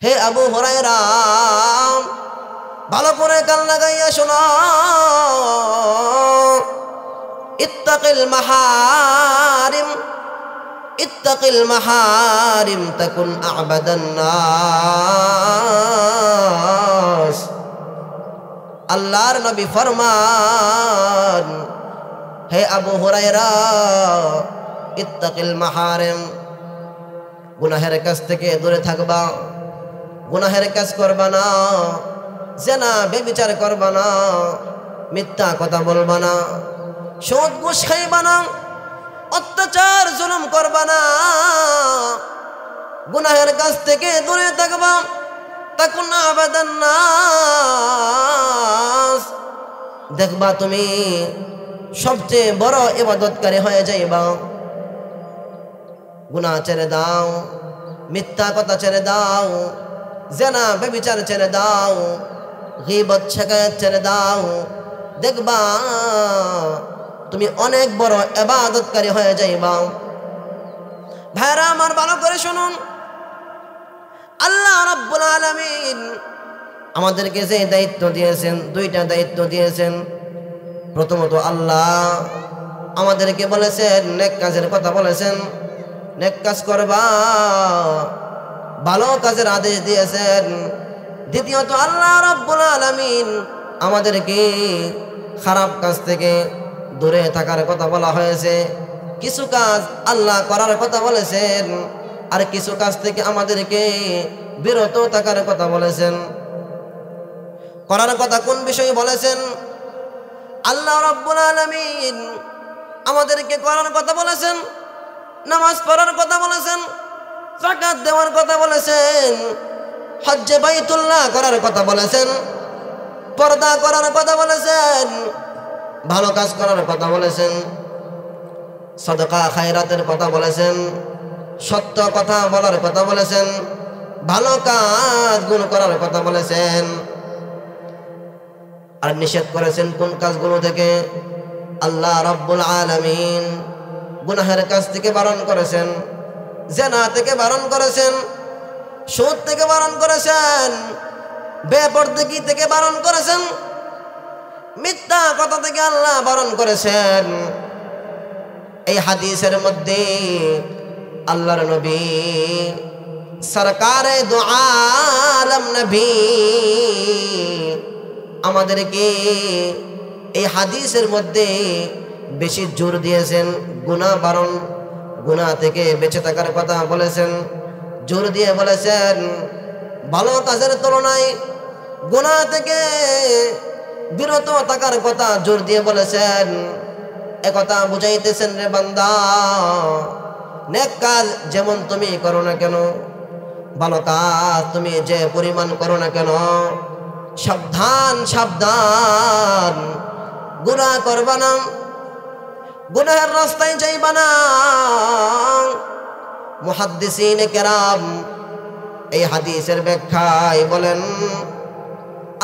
হে আবু হুরায়রা, ভালো করে কান লাগাইয়া শোনো, ইত্তাকিল মাহারিম, ইত্তাকিল মাহারিম তাকুন আ'বাদান নাস। আল্লাহর নবী ফরমান, হে আবু হুরায়রা, ইত্তাকিল মাহারিম, গুনাহের কাছ থেকে দূরে থাকবা, গুনাহের কাজ করবা না, জেনা ব্যভিচার করবা না, মিথ্যা কথা বলবা না, সুদ ঘুষ খাইবা না, অত্যাচার জুলুম করবা না, গুনাহের কাছ থেকে দূরে থাকবা, তাকুন আ'বাদান নাস। দেখবা তুমি সবচেয়ে বড় ইবাদতকারী হয়ে যাইবা। গুনাহ ছেড়ে দাও, মিথ্যা কথা ছেড়ে দাও, জেনা ব্যভিচার ছেড়ে দাও, গীবত শিকায়ত ছেড়ে দাও, দেখবা তুমি অনেক বড় ইবাদতকারী হয়ে যাইবা। ভাইরা আমার, ভালো করে শুনুন, আল্লাহ রাব্বুল আলামিন আমাদেরকে যে দায়িত্ব দিয়েছেন, দুইটা দায়িত্ব দিয়েছেন। প্রথমত আল্লাহ আমাদেরকে বলেছেন, নেক কাজের কথা বলেছেন, নেক কাজ করবা, ভালো কাজের আদেশ দিয়েছেন। দ্বিতীয়ত আল্লাহ রাব্বুল আলামিন আমাদেরকে খারাপ কাজ থেকে দূরে থাকার কথা বলা হয়েছে। কিছু কাজ আল্লাহ করার কথা বলেছেন, আর কিছু কাজ থেকে আমাদেরকে বিরত থাকার কথা বলেছেন। করার কথা কোন বিষয়ে বলেছেন? আল্লাহ রাব্বুল আলামিন আমাদেরকে করার কথা বলেছেন, নামাজ পড়ার কথা বলেছেন, যাকাত দেওয়ার কথা বলেছেন, হজ্জে বাইতুল্লাহ করার কথা বলেছেন, পর্দা করার কথা বলেছেন, ভালো কাজ করার কথা বলেছেন, সাদাকা খায়রাতের কথা বলেছেন, সত্য কথা বলার কথা বলেছেন, ভালো কাজগুলো করার কথা বলেছেন। আর নিষেধ করেছেন কোন কাজগুলো থেকে? আল্লাহ রাব্বুল আলামিন গুনাহের কাজ থেকে বারণ করেছেন, জিনা থেকে বারণ করেছেন, সুদ থেকে বারণ করেছেন, বেপরদগি থেকে বারণ করেছেন, মিথ্যা কথা থেকে আল্লাহ বারণ করেছেন। এই হাদিসের মধ্যে আল্লাহর নবী সরকারে দু আলম নবী আমাদেরকে এই হাদিসের মধ্যে বেশি জোর দিয়েছেন। গুনাহ বারণ, গুনাহ থেকে বেঁচে থাকার কথা বলেছেন, জোর দিয়ে বলেছেন ভালো কাজের তুলনায় গুনাহ থেকে বিরত থাকার কথা জোর দিয়ে বলেছেন। একথা বুঝাইতেছেন, রে বান্দা, নেক কাজ যেমন তুমি করো না কেন, ভালো কাজ তুমি যে পরিমাণ করো না কেন, সাবধান সাবধান, গুনাহ করবা না, গুনাহের রাস্তায় যাইবা না। মুহাদ্দিসিনে কেরাম এই হাদিসের ব্যাখ্যায় বলেন,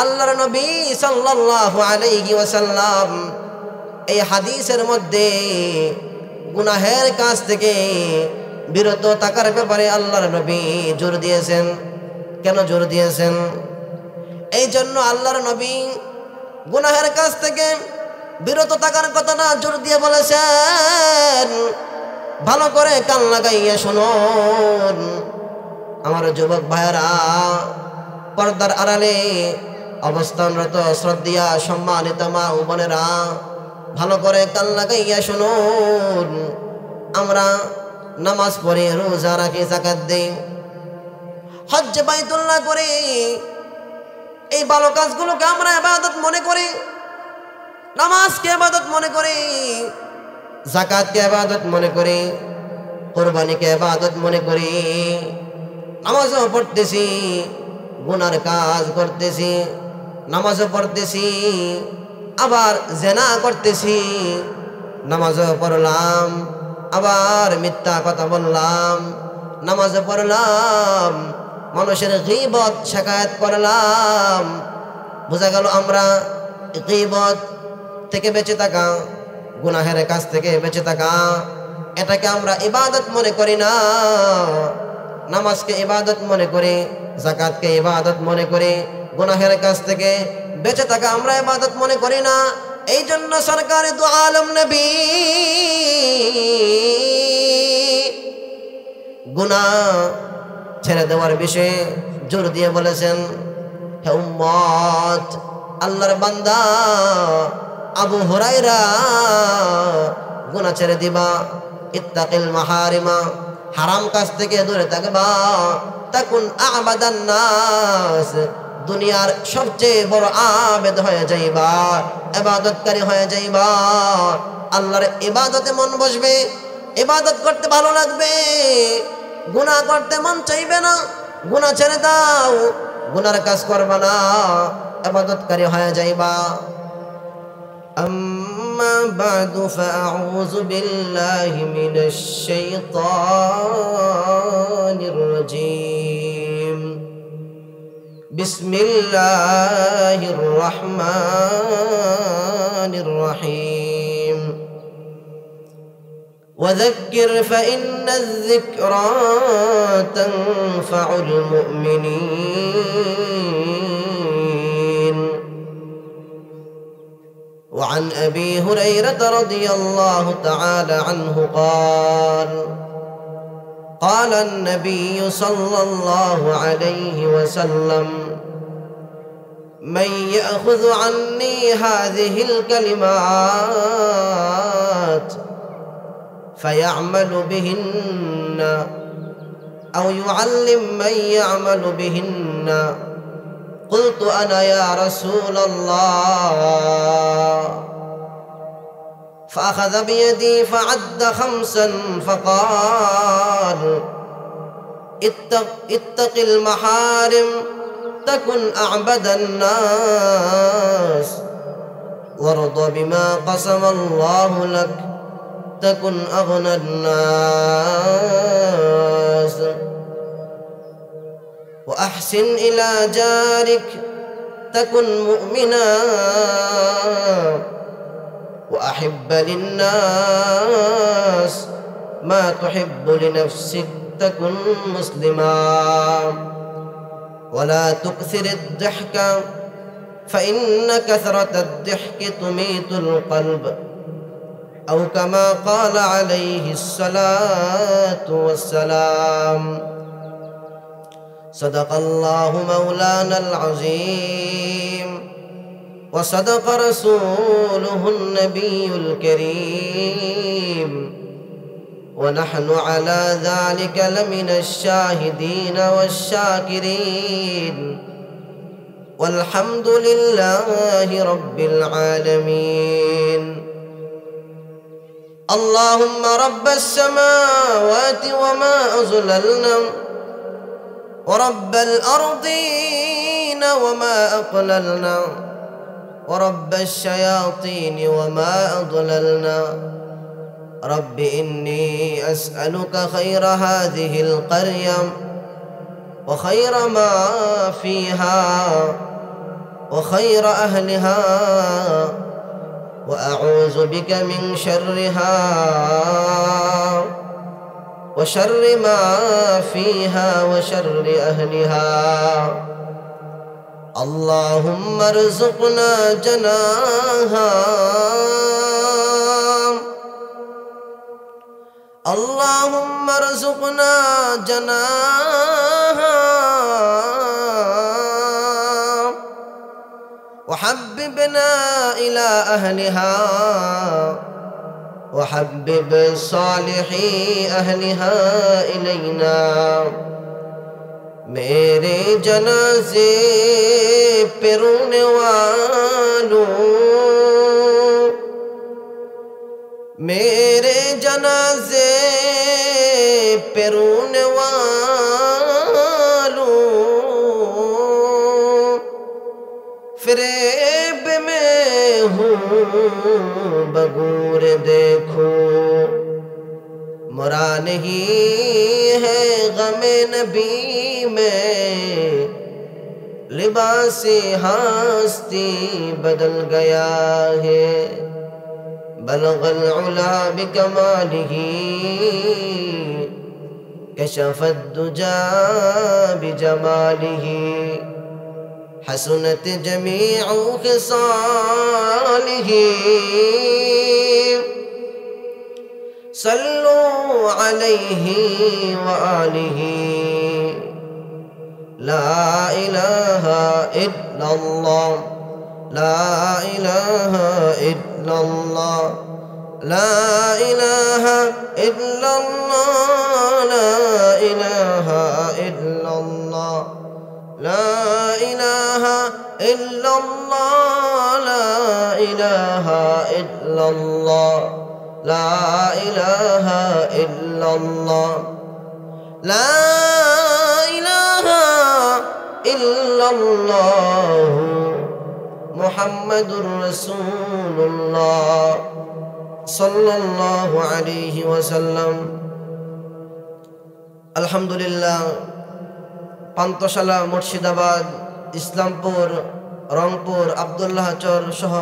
আল্লাহর নবী সাল্লাল্লাহু আলাইহি ওয়াসাল্লাম এই হাদিসের মধ্যে গুনাহের কাজ থেকে বিরত থাকার ব্যাপারে আল্লাহর নবী জোর দিয়েছেন। কেন জোর দিয়েছেন? এই জন্য আল্লাহর নবী গুনাহের কাজ থেকে বিরত থাকার কথাটা জোর দিয়ে বলেছেন। ভালো করে কান লাগাইয়া শুনুন আমার যুবক ভাইয়েরা, পর্দার আড়ালে অবস্থানরত শ্রদ্ধেয়া সম্মানিত মা ও বোনেরা, ভালো করে কান লাগাইয়া শুনুন। আমরা নামাজ পড়ি, রোজা রাখি, যাকাত দেই, হজ্জ বাইতুল্লাহ করি, এই ভালো কাজগুলোকে আমরা ইবাদত মনে করি, নামাজকে ইবাদত মনে করি, যাকাতকে ইবাদত মনে করি, কুরবানিকে ইবাদত মনে করি। নামাজও পড়তেছি, গুনার কাজ করতেছি, নামাজও পড়তেছি, আবার জিনা করতেছি, নামাজও পড়লাম, আবার মিথ্যা কথা বললাম, নামাজও পড়লাম, মানুষের গীবত শিকায়ত করলাম। বোঝা গেল আমরা গীবত থেকে বেঁচে থাকা, গুনাহের কাজ থেকে বেঁচে থাকা, এটাকে আমরা ইবাদত মনে করি না। নামাজকে ইবাদত মনে করি, যাকাতকে ইবাদত মনে করি, গুনাহের কাছ থেকে বেঁচে থাকা আমরা ইবাদত মনে করি না। এই জন্য সরকারে দু আলম নবী গুনাহ ছেড়ে দেওয়ার বিষয়ে জোর দিয়ে বলেছেন, হে উম্মত, আল্লাহর বান্দা আবু হুরায়রা গুনাহ ছেড়ে দিবা, ইত্তাকিল মাহারিমা, হারাম কাজ থেকে দূরে থাকবা, তাকুন আবাদান নাস, দুনিয়ার সবচেয়ে বড় আবেদ হয়ে যাইবা, ইবাদতকারী হয়ে যাইবা। আল্লাহর ইবাদতে মন বসবে, ইবাদত করতে ভালো লাগবে, গুনাহ করতে মন চাইবে না। গুনাহ ছেড়ে দাও, গুনার কাজ করবা না, ইবাদতকারী হয়ে যাইবা। أما بعد فأعوذ بالله من الشيطان الرجيم. بسم الله الرحمن الرحيم. وذكر فإن الذكرى تنفع المؤمنين. وعن أبي هريرة رضي الله تعالى عنه قال: قال النبي صلى الله عليه وسلم: من يأخذ عني هذه الكلمات فيعمل بهن أو يعلم من يعمل بهن قلت أنا يا رسول الله. فأخذ بيدي فعد 5 فقال: اتق المحارم تكن أعبد الناس، وارض بما قسم الله لك تكن أغنى الناس، وأحسن إلى جارك تكن مؤمنا، وأحب للناس ما تحب لنفسك تكن مسلما، ولا تكثر الضحك فإن كثرة الضحك تميت القلب، أو كما قال عليه الصلاة والسلام. صدق الله مولانا العظيم، وصدق رسوله النبي الكريم، ونحن على ذلك لمن الشاهدين والشاكرين، والحمد لله رب العالمين. اللهم رب السماوات وما أظللنا، ورب الأرضين وما أقللنا، ورب الشياطين وما أضللنا. رب إني أسألك خير هذه القرية وخير ما فيها وخير أهلها، وأعوذ بك من شرها وشر ما فيها وشر أهلها. اللهم ارزقنا جناها، اللهم ارزقنا جناها، وحببنا إلى أهلها، وحبب صالحي أهلها إلينا. मेरे जनाजे पे रोने वालों, मेरे जनाजे पे रोने वालों, फ़रेब में हूँ बगूर देखो, मरा नहीं है गमे नबी में, लिबासे हस्ती बदल गया है। बलगल उला बिकमालिही كشف الدجى بجماله حسنت جميع خصاله صلوا عليه وآله لا إله إلا الله لا إله إلا الله لا إله إلا الله لا إله إلا الله لا إله إلا الله لا إله إلا الله لا إله إلا الله لا إله إلا الله محمد رسول الله صلى الله عليه وسلم الحمد لله পান্তশালা মুর্শিদাবাদ ইসলামপুর রংপুর আব্দুল্লাহ চর সহ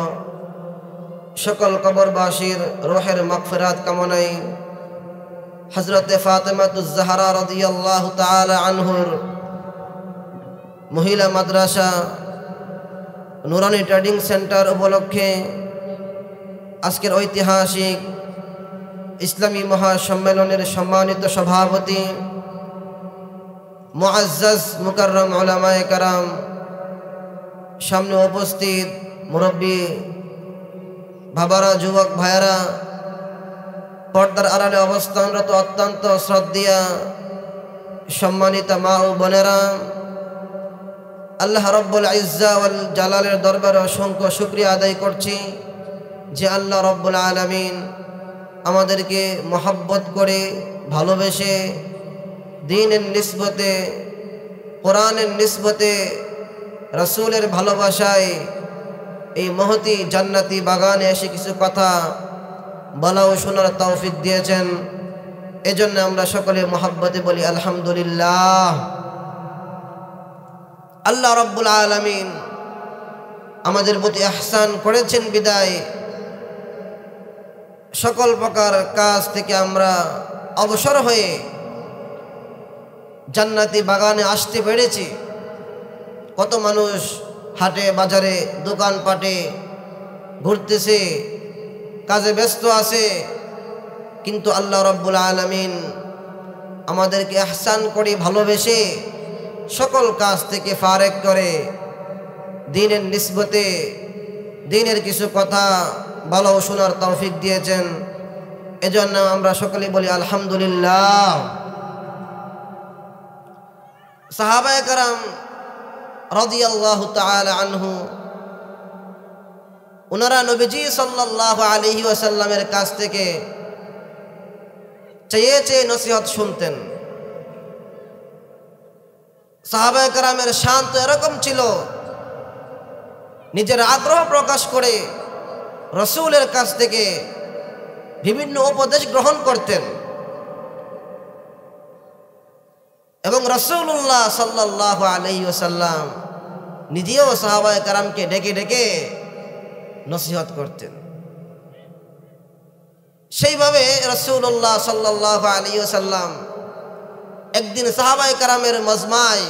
সকল কবরবাসীর রূহের মাগফিরাত কামনায় হযরতে ফাতেমাতুজ জাহরা রাদিয়াল্লাহু তাআলা আনহুর মহিলা মাদ্রাসা নুরানি ট্রেডিং সেন্টার উপলক্ষে আজকের ঐতিহাসিক ইসলামী মহাসম্মেলনের সম্মানিত সভাপতি মুআজ্জাজ মুকাররম উলামায়ে কেরাম, সামনে উপস্থিত মুরব্বী বাবারা, যুবক ভাইয়েরা, পর্দার আড়ালে অবস্থানরত অত্যন্ত শ্রদ্ধেয়া সম্মানিত মা ও বোনেরা, আল্লাহ রব্বুল ইজ্জা ওয়াল জালালের দরবারে অসংখ্য শুকরিয়া আদায় করছি যে আল্লাহ রব্বুল আলামিন আমাদেরকে মহব্বত করে ভালোবেসে দ্বীনের নিসবতে, কোরআনের নিসবতে, রাসূলের ভালোবাসায় এই মহতি জান্নাতি বাগানে এসে কিছু কথা বলা ও শোনার তৌফিক দিয়েছেন। এজন্য আমরা সকলে মহব্বতে বলি আলহামদুলিল্লাহ। আল্লাহ রব্বুল আলামিন আমাদের প্রতি ইহসান করেছেন বিদায় সকল প্রকার কাজ থেকে আমরা অবসর হয়ে জান্নাতি বাগানে আসতে পেরেছি। কত মানুষ হাটে বাজারে দোকানপাটে ঘুরতেছে, কাজে ব্যস্ত আছে, কিন্তু আল্লাহ রব্বুল আলামিন আমাদেরকে ইহসান করে ভালোবেসে সকল কাজ থেকে ফারেক করে দ্বীনের নিসবতে দ্বীনের কিছু কথা ভালো শোনার তৌফিক দিয়েছেন। এজন্য আমরা সকলে বলি আলহামদুলিল্লাহ। সাহাবায়ে কেরাম রাদিয়াল্লাহু তাআলা আনহু, ওনারা নবীজি সাল্লাল্লাহু আলাইহি ওয়াসাল্লামের কাছ থেকে চেয়ে চেয়ে নসিহত শুনতেন। সাহাবায়ে কেরামের শান তো এরকম ছিল, নিজের আগ্রহ প্রকাশ করে রাসূলের কাছ থেকে বিভিন্ন উপদেশ গ্রহণ করতেন এবং রাসূলুল্লাহ সাল্লাল্লাহু আলাইহি ওয়াসাল্লাম নিজেও সাহাবায়ে কেরামকে ডেকে ডেকে নসিহত করতেন। সেইভাবে রাসূলুল্লাহ সাল্লাল্লাহু আলাইহি ওয়াসাল্লাম একদিন সাহাবায়ে কেরামের মজমায়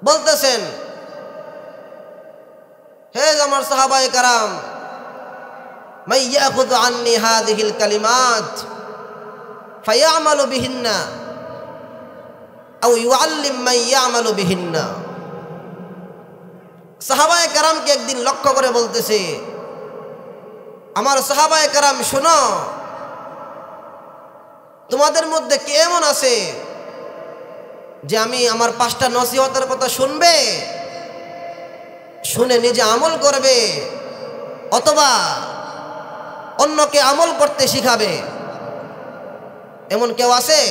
বলতেছেন, হে আমার সাহাবায়ে কেরাম, মান ইয়াখুযু আন্নী হাযিহিল কালিমাত ফায়ামালু বিহিন্না আও ইউআল্লিম মান ইয়ামালু বিহিন্না। সাহাবায়ে কেরামকে একদিন লক্ষ্য করে বলতেছে, আমার সাহাবায়ে কেরাম শোনো, তোমাদের মধ্যে কে এমন আছে যে আমি আমার 5টা নসিহতের কথা শুনবে, শুনে নিজে আমল করবে, অথবা অন্যকে আমল করতে শিখাবে? এমন কেউ আছে?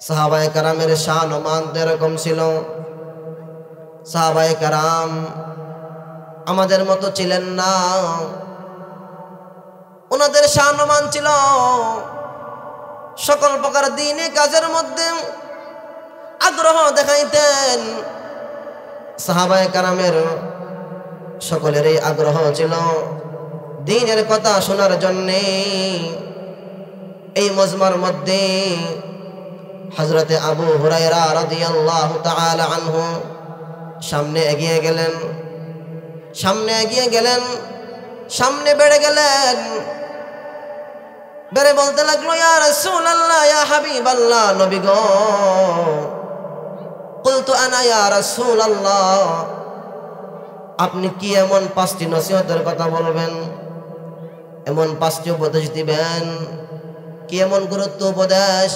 সাহাবায়ে কেরামের শান ও মান এরকম ছিল। সাহাবায়ে কেরাম আমাদের মতো ছিলেন না, ওনাদের শান ও মান ছিল সকল প্রকার দ্বীনি কাজের মধ্যে আগ্রহ দেখাইতেন। সাহাবায়ে কেরামের সকলেরই আগ্রহ ছিল দ্বীনের কথা শোনার জন্যে। এই মজমার মধ্যে হযরতে আবু হুরায়রা রাদিয়াল্লাহু তাআলা আনহু সামনে এগিয়ে গেলেন, সামনে বেড়ে গেলেন, বেড়ে বলতে লাগলো, ইয়া রাসূলুল্লাহ, ইয়া হাবিবাল্লাহ, নবী গো। কুলতু আনা ইয়া রাসূলুল্লাহ, আপনি কি এমন 5টি নসিহতের কথা বলবেন, এমন 5টি উপদেশ দিবেন, কি এমন গুরুত্ব উপদেশ,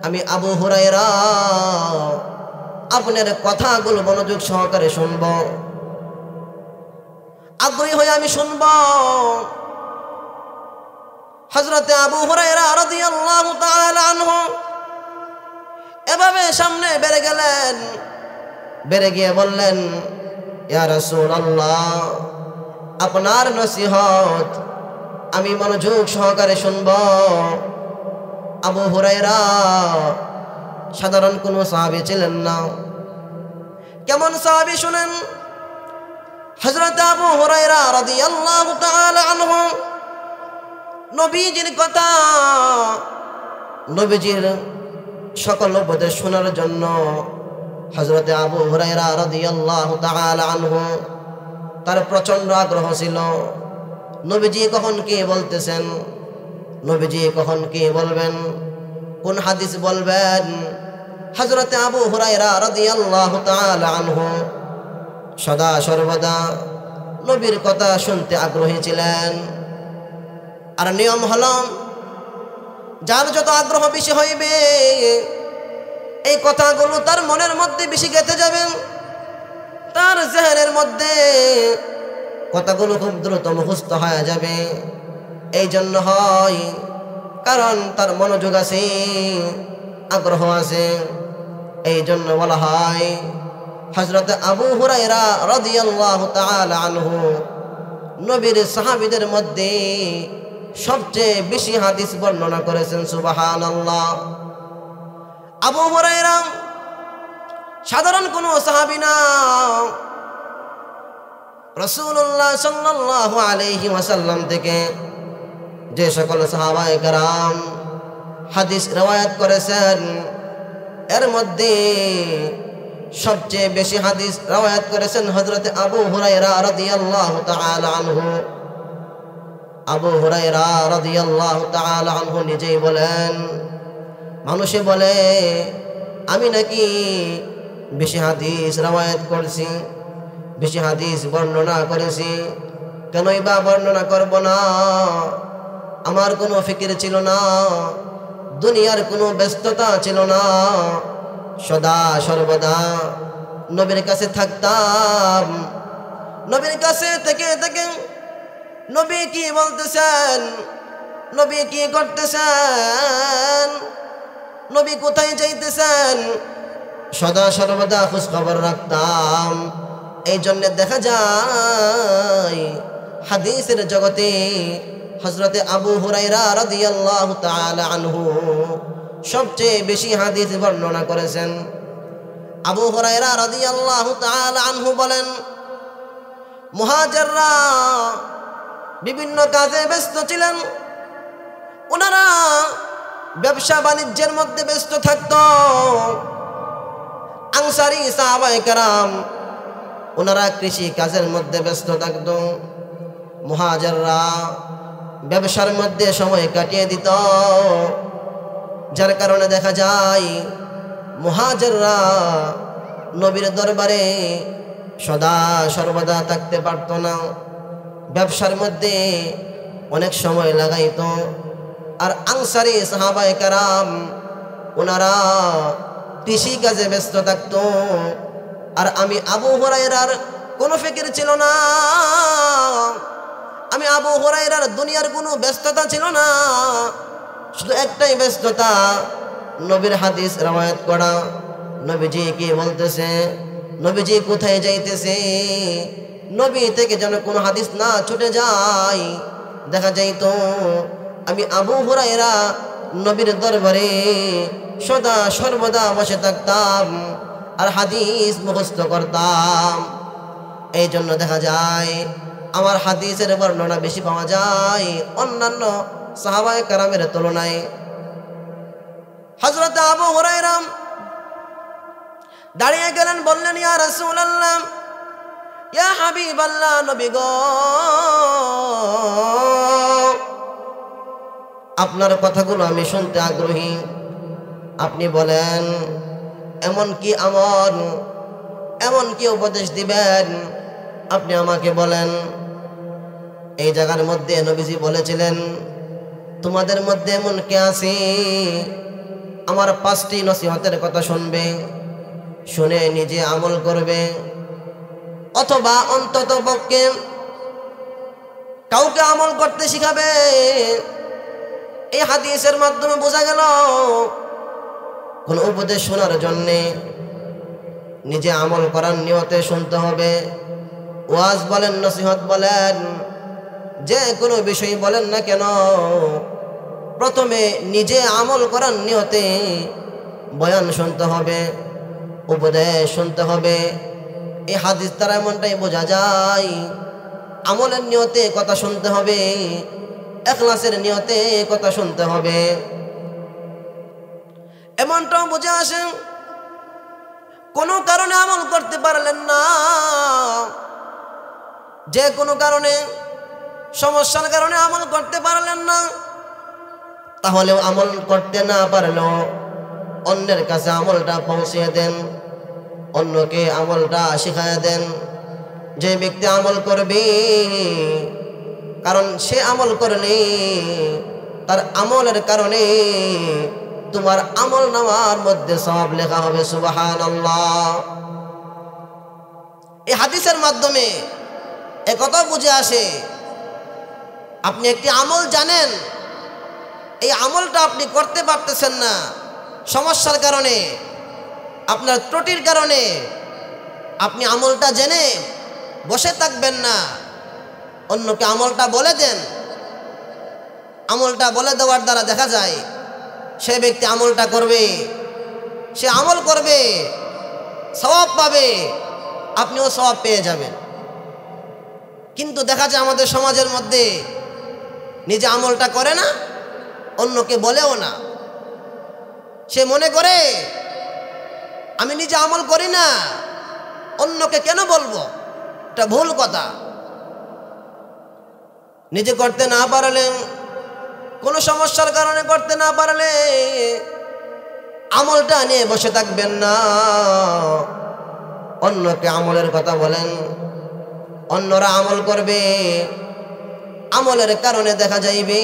আমি আবু হুরায়রা আপনার কথাগুলো মনোযোগ সহকারে শুনব, আগ্রহী হয়ে আমি শুনব। হযরতে আবু হুরায়রা রাদিয়াল্লাহু তাআলা আনহু এভাবে সামনে বেড়ে গেলেন, বেড়ে গিয়ে বললেন, ইয়া রাসূলুল্লাহ, আপনার নসিহত আমি মনোযোগ সহকারে শুনব। আবু হুরায়রা সাধারণ কোনো সাহাবী ছিলেন না। কেমন সাহাবী শুনেন। হযরত আবু হুরায়রা রাদিয়াল্লাহু তাআলা আনহু নবীজির কথা, নবীজির সকল উপদেশ শোনার জন্য হযরত আবু হুরায়রা রাদিয়াল্লাহু তাআলা আনহু তার প্রচন্ড আগ্রহ ছিল। নবীজি কখন কি বলতেছেন, নবীজি কখন কি বলবেন, কোন হাদিস বলবেন, হযরত আবু হুরায়রা রাদিয়াল্লাহু তাআলা আনহু সদা সর্বদা নবীর কথা শুনতে আগ্রহী ছিলেন। আর নিয়ম হলো, যার যত আগ্রহ বেশি হইবে এই কথাগুলো তার মনের মধ্যে বেশি গেঁথে যাবে, তার জেহনের মধ্যে কথাগুলো খুব দ্রুত মুখস্থ হয়ে যাবে। এই জন্য হয়, কারণ তার মনোযোগ আছে, আগ্রহ আছে। এই জন্য বলা হয় হযরত আবু হুরায়রা রাদিয়াল্লাহু তাআলা আনহু নবীর সাহাবীদের মধ্যে সবচেয়ে বেশি হাদিস বর্ণনা করেছেন। সুবহানাল্লাহ। আবু হুরায়রা সাধারণ কোনো সাহাবী না। রাসূলুল্লাহ সাল্লাল্লাহু আলাইহি ওয়াসাল্লাম থেকে যে সকল সাহাবায়ে কেরাম হাদিস রওয়ায়াত করেছেন, এর মধ্যে সবচেয়ে বেশি হাদিস রওয়ায়াত করেছেন হযরত আবু হুরায়রা রাদিয়াল্লাহু তাআলা আনহু। আবু হুরায়রা রাদিয়াল্লাহু তাআলা আনহু নিজেই বলেন, মানুষে বলে আমি নাকি বেশি হাদিস রওয়ায়াত করছি, বেশি হাদিস বর্ণনা করেছি, কেনই বা বর্ণনা করব না? আমার কোনো ফিকির ছিল না, দুনিয়ার কোনো ব্যস্ততা ছিল না, সদা সর্বদা নবীর কাছে থাকতাম। নবীর কাছে থেকে থেকে নবী কি বলতেছেন, নবী কি করতেছেন, নবী কোথায় যাইতেছেন, সদা সর্বদা খোঁজ খবর রাখতাম। এই জন্য দেখা যায় হাদিসের জগতে হযরতে আবু হুরায়রা রাদিয়াল্লাহু তাআলা আনহু সবচেয়ে বেশি হাদিস বর্ণনা করেছেন। আবু হুরায়রা রাদিয়াল্লাহু তাআলা আনহু বলেন, মুহাজিররা বিভিন্ন কাজে ব্যস্ত ছিলেন, ওনারা ব্যবসা বাণিজ্যের মধ্যে ব্যস্ত থাকত। আনসারী সাহাবায়ে কেরাম ওনারা কৃষি কাজের মধ্যে ব্যস্ত থাকত। মুহাজিররা ব্যবসার মধ্যে সময় কাটিয়ে দিত। যার কারণে দেখা যায় মুহাজিররা নবীর দরবারে সদা সর্বদা থাকতে পারত না, ব্যবসার মধ্যে অনেক সময় লাগাইত। আর আনসারী সাহাবায়ে কেরাম ওনারা কৃষি কাজে ব্যস্ত থাকত। আর আমি আবু হুরায়রার কোনো ফিকির ছিল না, আমি আবু হুরায়রার দুনিয়ার কোনো ব্যস্ততা ছিল না, শুধু একটাই ব্যস্ততা, নবীর হাদিস রওয়ায়াত করা। নবীজি কি বলতেছে, নবীজি কোথায় যাইতেছে, নবী থেকে যেন কোনো হাদিস না ছুটে যায়। দেখা যাইতো আমি আবু হুরায়রা নবীর দরবারে সদা সর্বদা বসে থাকতাম আর হাদিস মুখস্থ করতাম। এই জন্য দেখা যায় আমার হাদিসের বর্ণনা বেশি পাওয়া যায় অন্যান্য সাহাবায়ে কেরামের তুলনায়। হযরত আবু হুরায়রা দাঁড়িয়ে গেলেন, বললেন, ইয়া রাসূলুল্লাহ, ইয়া হাবিবাল্লাহ, নবী গো, আপনার কথাগুলো আমি শুনতে আগ্রহী। আপনি বলেন, এমন কি আমল, এমন কি উপদেশ দিবেন, আপনি আমাকে বলেন। এই জায়গার মধ্যে নবীজি বলেছিলেন, তোমাদের মধ্যে এমন কে আছে আমার 5টি নসিহতের কথা শুনবে, শুনে নিজে আমল করবে, অথবা অন্তত পক্ষে কাউকে আমল করতে শিখাবে। এই হাদিসের মাধ্যমে বোঝা গেল, কোন উপদেশ শোনার জন্যে নিজে আমল করার নিয়তে শুনতে হবে। ওয়াজ বলেন, নসিহত বলেন, যে কোনো বিষয় বলেন না কেন, প্রথমে নিজে আমল করার নিয়তে বয়ান শুনতে হবে, উপদেশ শুনতে হবে। এই হাদিস দ্বারা এমনটাই বোঝা যায়, আমলের নিয়তে কথা শুনতে হবে, ইখলাসের নিয়তে কথা শুনতে হবে। এমনটাও বুঝে আসে, কোনো কারণে আমল করতে পারলেন না, যে কোনো কারণে, সমস্যার কারণে আমল করতে পারলেন না, তাহলেও আমল করতে না পারলেও অন্যের কাছে আমলটা পৌঁছিয়ে দেন, অন্যকে আমলটা শিখাইয়া দেন। যে ব্যক্তি আমল করবে, কারণ সে আমল করলে তার আমলের কারণে তোমার আমল নামার মধ্যে সওয়াব লেখা হবে। সুবহানাল্লাহ। এই হাদিসের মাধ্যমে একথা বুঝে আসে, আপনি একটি আমল জানেন, এই আমলটা আপনি করতে পারতেছেন না, সমস্যার কারণে, আপনার ত্রুটির কারণে, আপনি আমলটা জেনে বসে থাকবেন না, অন্যকে আমলটা বলে দেন। আমলটা বলে দেওয়ার দ্বারা দেখা যায় সে ব্যক্তি আমলটা করবে, সে আমল করবে, সওয়াব পাবে, আপনিও সওয়াব পেয়ে যাবেন। কিন্তু দেখা যায় আমাদের সমাজের মধ্যে নিজে আমলটা করে না, অন্যকে বলেও না। সে মনে করে আমি নিজে আমল করি না, অন্যকে কেন বলবো, এটা ভুল কথা। নিজে করতে না পারলে, কোনো সমস্যার কারণে করতে না পারলে আমলটা নিয়ে বসে থাকবেন না, অন্যকে আমলের কথা বলেন, অন্যরা আমল করবে, আমলের কারণে দেখা যাইবে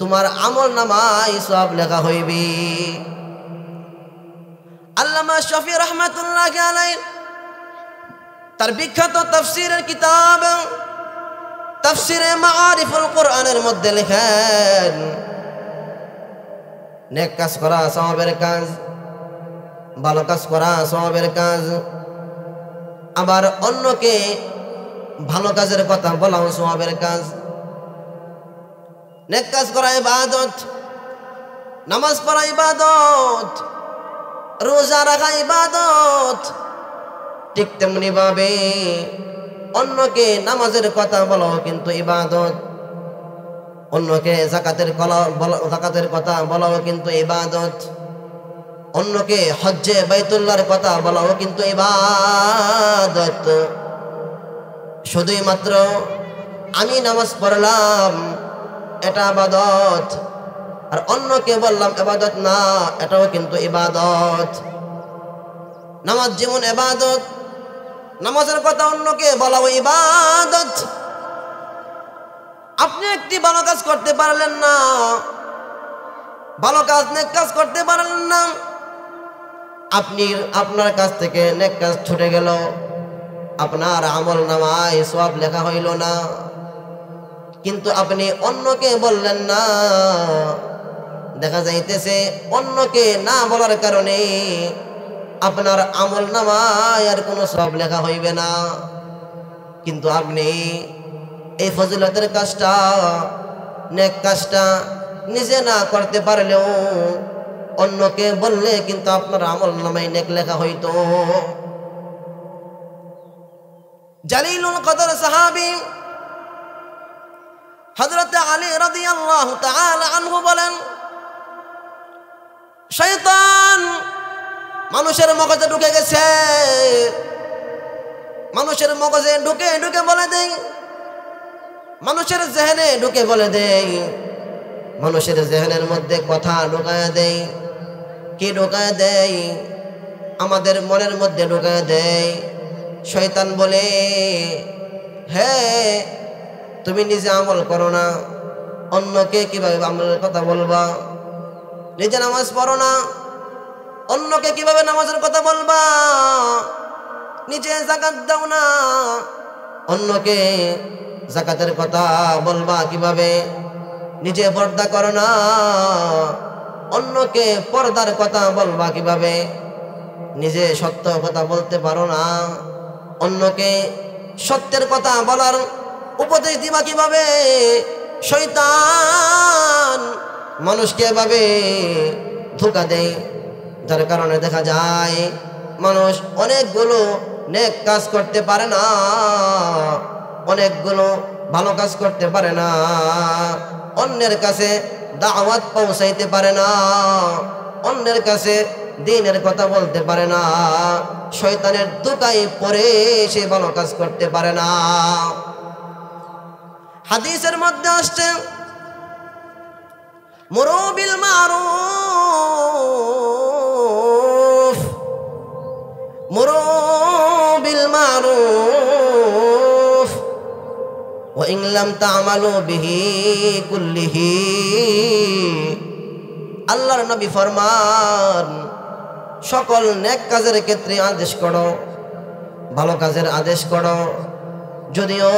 তোমার আমল নামায় সওয়াব লেখা হইবে। আল্লামা শফি রহমাতুল্লাহি আলাইহি তার বিখ্যাত তাফসীরের কিতাব তাফসীরে মাআরিফুল কোরআনের মধ্যে লেখেন, নেক কাজ করা সওয়াবের কাজ, ভালো কাজ করা সওয়াবের কাজ, আবার অন্যকে ভালো কাজের কথা বলাও সওয়াবের কাজ। নেক কাজ করা ইবাদত, নামাজ পড়া ইবাদত, রোজা রাখা ইবাদত, ঠিক তেমনি ভাবে অন্যকে নামাজের কথা বলাও কিন্তু ইবাদত, অন্যকে যাকাতের কথা বলাও কিন্তু ইবাদত, অন্যকে হজ্জে বাইতুল্লাহর কথা বলাও কিন্তু ইবাদত। শুধুই মাত্র আমি নামাজ পড়লাম এটা ইবাদত, আর অন্যকে বললাম ইবাদত না, এটাও কিন্তু ইবাদত। নামাজ যেমন ইবাদত, নামাজের কথা অন্যকে বলাও ইবাদত। আপনি একটি ভালো কাজ করতে পারলেন না, ভালো কাজ নেক কাজ করতে পারলেন না, আপনার কাছ থেকে নেক কাজ ছুটে গেল, আপনার আমল নামায় সওয়াব লেখা হইল না। কিন্তু আপনি অন্যকে বললেন না, দেখা যাইতেছে অন্যকে না বলার কারণে আপনার আমল নামায় আর কোনো সওয়াব লেখা হইবে না। কিন্তু আপনি এই ফজিলতের কাজটা, নেক কাজটা নিজে না করতে পারলেও অন্যকে বললে কিন্তু আপনার আমল নামায় নেক লেখা হইতো। জালিলুল কদর সাহাবী হযরত আলী রাদিয়াল্লাহু তাআলা আনহু বলেন, শয়তান মানুষের মগজে ঢুকে গেছে, মানুষের মগজে ঢুকে ঢুকে বলে দেয়, মানুষের জেহেনে ঢুকে বলে দেয়, মানুষের জেহেনের মধ্যে কথা ঢুকায় দেয়। কি ঢুকায় দেয়? আমাদের মনের মধ্যে ঢুকায় দেয়। শয়তান বলে, হ্যাঁ তুমি নিজে আমল করো না, অন্যকে কিভাবে আমলের কথা বলবা? নিজে নামাজ পড়ো না, অন্যকে কিভাবে নামাজের কথা বলবা? নিজে যাকাত দাও না, অন্যকে যাকাতের কথা বলবা কিভাবে? নিজে পর্দা করো না, অন্যকে পর্দার কথা বলবা কিভাবে? নিজে সত্য কথা বলতে পারো না, অন্যকে সত্যের কথা বলার উপদেশ দিবা কিভাবে? শয়তান মানুষকে এভাবে ধোঁকা দেয়, যার কারণে দেখা যায় মানুষ অনেকগুলো নেক কাজ করতে পারে না, অনেকগুলো ভালো কাজ করতে পারে না, অন্যের কাছে দাওয়াত পৌঁছাইতে পারে না, অন্যের কাছে দ্বীনের কথা বলতে পারে না, শয়তানের ধোঁকায় পড়ে সে ভালো কাজ করতে পারে না। হাদিসের মধ্যে আসছে, মুরু বিল মারুফ, মুরু বিল মারুফ ওয়া ইন লাম তা'মালু বিহি কুল্লিহি। আল্লাহর নবী ফরমান, সকল নেক কাজের ক্ষেত্রে আদেশ করো, ভালো কাজের আদেশ করো। যদিও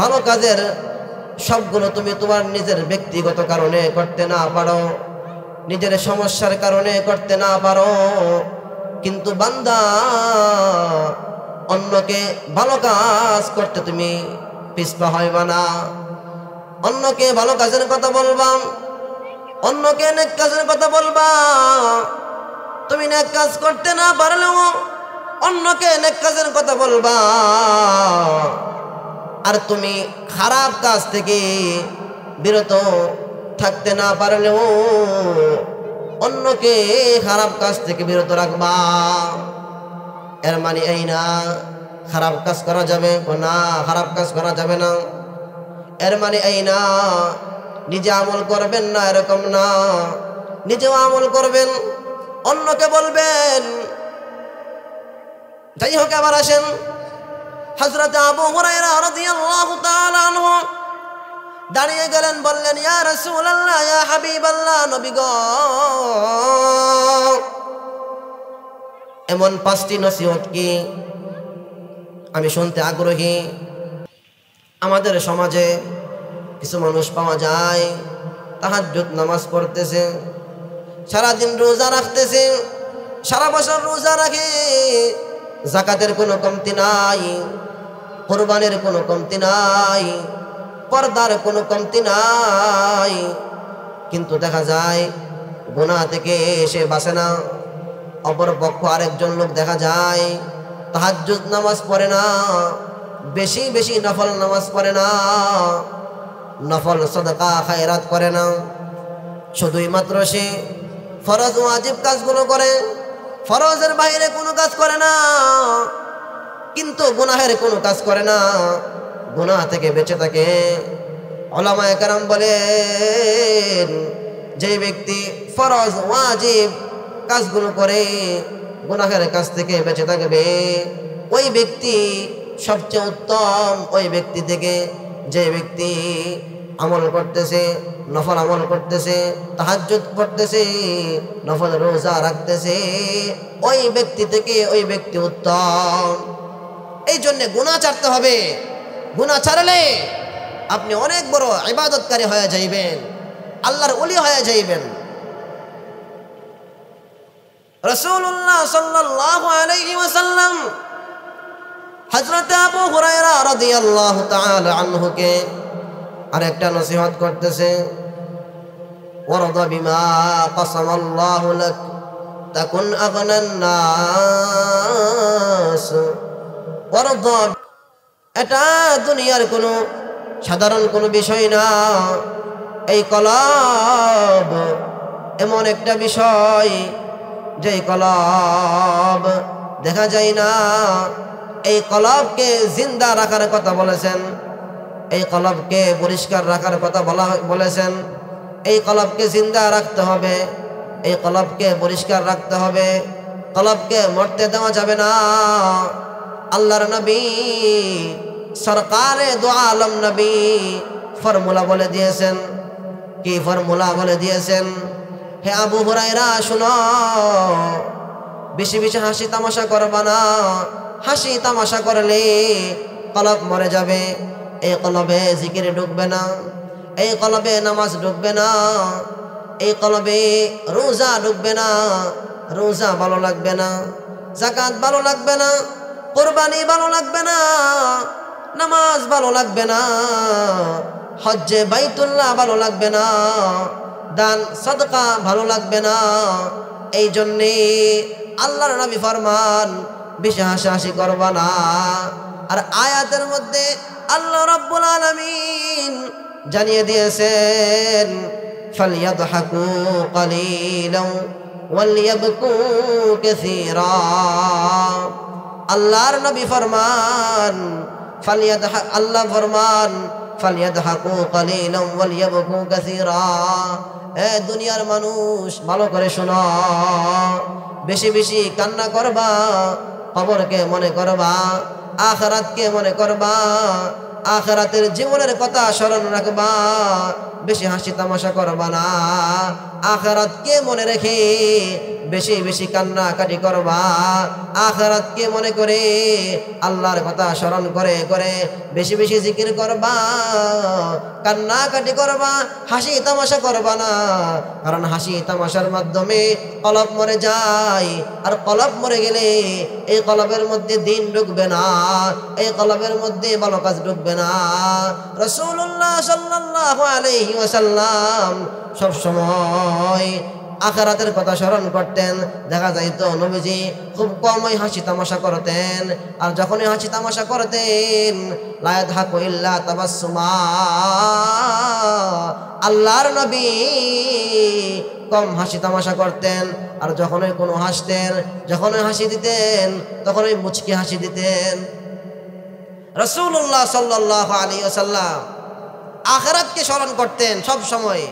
ভালো কাজের সবগুলো তুমি তোমার নিজের ব্যক্তিগত কারণে করতে না পারো, নিজের সমস্যার কারণে করতে না পারো, কিন্তু বান্দা অন্যকে ভালো কাজ করতে তুমি পিছপা হইবা না। অন্যকে ভালো কাজের কথা বলবা, অন্যকে নেক কাজের কথা বলবা। তুমি নেক কাজ করতে না পারলেও অন্যকে নেক কাজের কথা বলবা, আর তুমি খারাপ কাজ থেকে বিরত থাকতে না পারলেও অন্যকে খারাপ কাজ থেকে বিরত রাখবা। এর মানে এই না খারাপ কাজ করা যাবে না, খারাপ কাজ করা যাবে না। এর মানে এই না নিজে আমল করবেন না, এরকম না। নিজেও আমল করবেন, অন্যকে বলবেন। যাই হোক, আবার আসেন হযরত আবু হুরায়রা রাদিয়াল্লাহু তাআলা আনহু দাঁড়িয়ে গেলেন, বললেন, ইয়া রাসূলুল্লাহ, ইয়া হাবিবাল্লাহ, নবী গো, এমন 5টি নসিহত কি আমি শুনতে আগ্রহী। আমাদের সমাজে কিছু মানুষ পাওয়া যায় তাহাজ্জুদ নামাজ পড়তেছে, সারাদিন রোজা রাখতেছে, সারা বছর রোজা রাখে, যাকাতের কোনো কমতি নাই, কুরবানির কোনো কমতি নাই, পর্দার কোনো কমতি নাই, কিন্তু দেখা যায় গুনাহ থেকে সে বাঁচে না। অপরপক্ষ আরেকজন লোক দেখা যায় তাহাজ্জুদ নামাজ পড়ে না, বেশি বেশি নফল নামাজ পড়ে না, নফল সাদাকা খায়রাত করে না, শুধুই মাত্র সে ফরজ ওয়াজিব কাজগুলো করে, ফরজের বাইরে কোনো কাজ করে না, কিন্তু গুনাহের কোনো কাজ করে না, গুনাহ থেকে বেঁচে থাকে। উলামায়ে কেরাম বলেন, যে ব্যক্তি ফরজ ওয়াজিব কাজগুলো করে গুনাহের কাজ থেকে বেঁচে থাকবে, ওই ব্যক্তি সবচেয়ে উত্তম ওই ব্যক্তি থেকে যে ব্যক্তি আমল করতেছে, নফল আমল করতেছে, তাহাজ্জুদ পড়তেছে, নফল রোজা রাখতেছে, ওই ব্যক্তি থেকে ওই ব্যক্তি উত্তম। এই জন্য গুনাহ ছাড়তে হবে। গুনাহ ছাড়লে আপনি অনেক বড় ইবাদতকারী হয়ে যাইবেন, আল্লাহর ওলি হয়ে যাইবেন। রাসূলুল্লাহ সাল্লাল্লাহু আলাইহি ওয়াসাল্লাম হযরত আবু হুরায়রা রাদিয়াল্লাহু তাআলা আনহুকে আরেকটা নসিহত করতেছে, ওয়ারদা বিমা কাসামাল্লাহু লাক তাকুন আগনান নাস। ওয়ারদা, এটা দুনিয়ার কোনো সাধারণ কোনো বিষয় না। এই কলব এমন একটা বিষয় যে কলব দেখা যায় না। এই কলবকে জিন্দা রাখার কথা বলেছেন, এই কলবকে পরিষ্কার রাখার কথা বলেছেন। এই কলবকে জিন্দা রাখতে হবে, এই কলবকে পরিষ্কার রাখতে হবে, কলবকে মরতে দেওয়া যাবে না। আল্লাহর নবী সরকারে দু আলম নবী ফর্মুলা বলে দিয়েছেন। কি ফর্মুলা বলে দিয়েছেন? হে আবু হুরায়রা শুনো, বেশি বেশি হাসি তামাশা করবা না। হাসি তামাশা করলে কলব মরে যাবে। এই কলবে জিকিরে ঢুকবে না, এই কলবে নামাজ ঢুকবে না, এই কলবে রোজা ঢুকবে না। রোজা ভালো লাগবে না, যাকাত ভালো লাগবে না, কুরবানি ভালো লাগবে না, নামাজ ভালো লাগবে না, হজ্জে বাইতুল্লাহ ভালো লাগবে না, দান সাদকা ভালো লাগবে না। এই জন্যে আল্লাহর নবী ফরমান বেশি হাসাহাসি করবা না। আর আয়াতের মধ্যে আল্লাহ রাব্বুল আলামিন জানিয়ে দিয়েছেন, ফালইয়াদহাকু কালীলান ওয়ালইয়াবকু কাসীরা। আল্লাহর নবী ফরমান আল্লাহ ফরমান ফালইয়াদহাকু কালীলান ওয়ালইয়াবকু কাসীরা। এ দুনিয়ার মানুষ ভালো করে শোনো, বেশি বেশি কান্না করবা, কবরকে মনে করবা, আখিরাতকে মনে করবা, আখিরাতের জীবনের কথা স্মরণ রাখবা। বেশি হাসি তামাশা করবা না, আখিরাতকে মনে রেখে বেশি বেশি কান্নাকাটি করবা। আখিরাতকে মনে করে আল্লাহর কথা স্মরণ করে করে বেশি বেশি জিকির করবা, কান্নাকাটি করবা, হাসি তামাশা করবা না। কারণ হাসি তামাশার মাধ্যমে কলব মরে যায়, আর কলব মরে গেলে এই কলবের মধ্যে দিন ঢুকবে না, এই কলবের মধ্যে ভালো কাজ ঢুকবে না। রাসূলুল্লাহ সাল্লাল্লাহু আলাইহি ওয়াসাল্লাম সব সময় আখিরাতের কথা স্মরণ করতেন। দেখা যাইত নবীজি খুব কমই হাসি তামাশা করতেন, আর যখনই হাসি তামাশা করতেন লা ইয়াদহাকু ইল্লা তাবাসসুমা। আল্লাহর নবী কম হাসি তামাশা করতেন, আর যখনই কোনো হাসতেন, যখনই হাসি দিতেন, তখনই মুচকি হাসি দিতেন। রাসূলুল্লাহ সাল্লাল্লাহু আলাইহি ওয়াসাল্লাম আখিরাতকে স্মরণ করতেন সব সময়।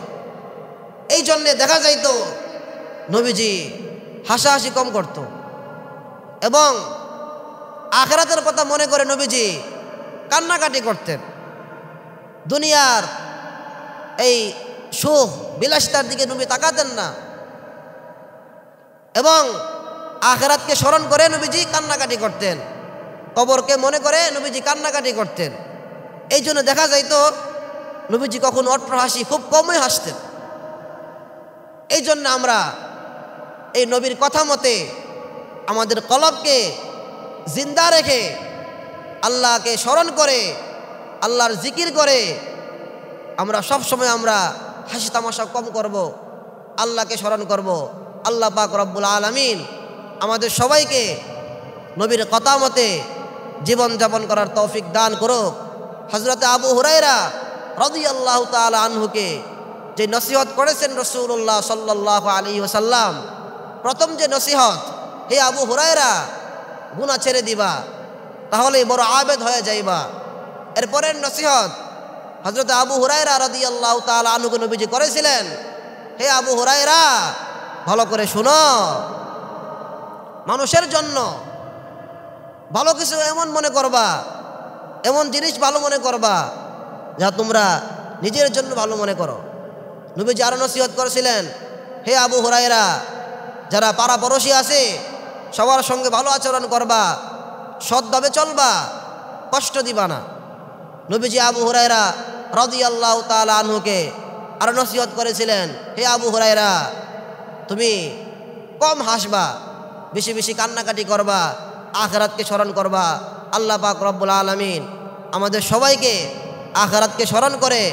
এই জন্যে দেখা যাইত নবীজি হাসাহাসি কম করত, এবং আখিরাতের কথা মনে করে নবীজি কান্নাকাটি করতেন। দুনিয়ার এই সুখ বিলাসিতার দিকে নবী তাকাতেন না, এবং আখিরাতকে স্মরণ করে নবীজি কান্নাকাটি করতেন, কবরকে মনে করে নবীজি কান্নাকাটি করতেন। এই জন্য দেখা যাইত নবীজি কখন অট্ট হাসি খুব কমই হাসতেন। এই জন্য আমরা এই নবীর কথা মতে আমাদের কলবকে জিন্দা রেখে আল্লাহকে স্মরণ করে আল্লাহর জিকির করে আমরা সব সময় আমরা হাসি তামাশা কম করব, আল্লাহকে স্মরণ করব। আল্লাহ পাক রব্বুল আলামিন আমাদের সবাইকে নবীর কথা মতে জীবনযাপন করার তৌফিক দান করুক। হযরতে আবু হুরায়রা রাদিয়াল্লাহু তাআলা আনহুকে যে নসিহত করেছেন রাসূলুল্লাহ সাল্লাল্লাহু আলাইহি ওয়াসাল্লাম, প্রথম যে নসিহত, হে আবু হুরায়রা গুনাহ ছেড়ে দিবা, তাহলে বড় আবেদ হয়ে যাইবা। এরপরের নসিহত হযরত আবু হুরায়রা রাদিয়াল্লাহু তাআলা আনহুকে নবীজি করেছিলেন, হে আবু হুরায়রা ভালো করে শুনো, মানুষের জন্য ভালো কিছু এমন মনে করবা, এমন জিনিস ভালো মনে করবা যা তোমরা নিজের জন্য ভালো মনে করো। নবীজি আরো নসিহত করেছিলেন, হে আবু হুরায়রা যারা পাড়া পড়োশি আছে সবার সঙ্গে ভালো আচরণ করবা, সৎভাবে চলবা, কষ্ট দিবা না। নবীজি আবু হুরায়রা রাদিয়াল্লাহু তাআলা আনহুকে আরো নসিহত করেছিলেন, হে আবু হুরায়রা তুমি কম হাসবা, বেশি বেশি কান্নাকাটি করবা, আখিরাতকে স্মরণ করবা। আল্লাহ পাক রব্বুল আলামিন আমাদের সবাইকে আখিরাতকে স্মরণ করে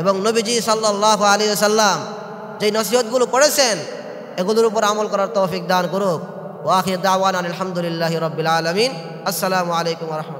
এবং নবীজি সাল্লাল্লাহু আলাইহি ওয়াসাল্লাম যেই নসিহতগুলো করেছেন এগুলোর উপর আমল করার তৌফিক দান করুক। ওয়া আখির দাওয়ানা আলহামদুলিল্লাহি রাব্বিল আলামিন। আসসালামু আলাইকুম ওয়া রাহমাতুল্লাহ।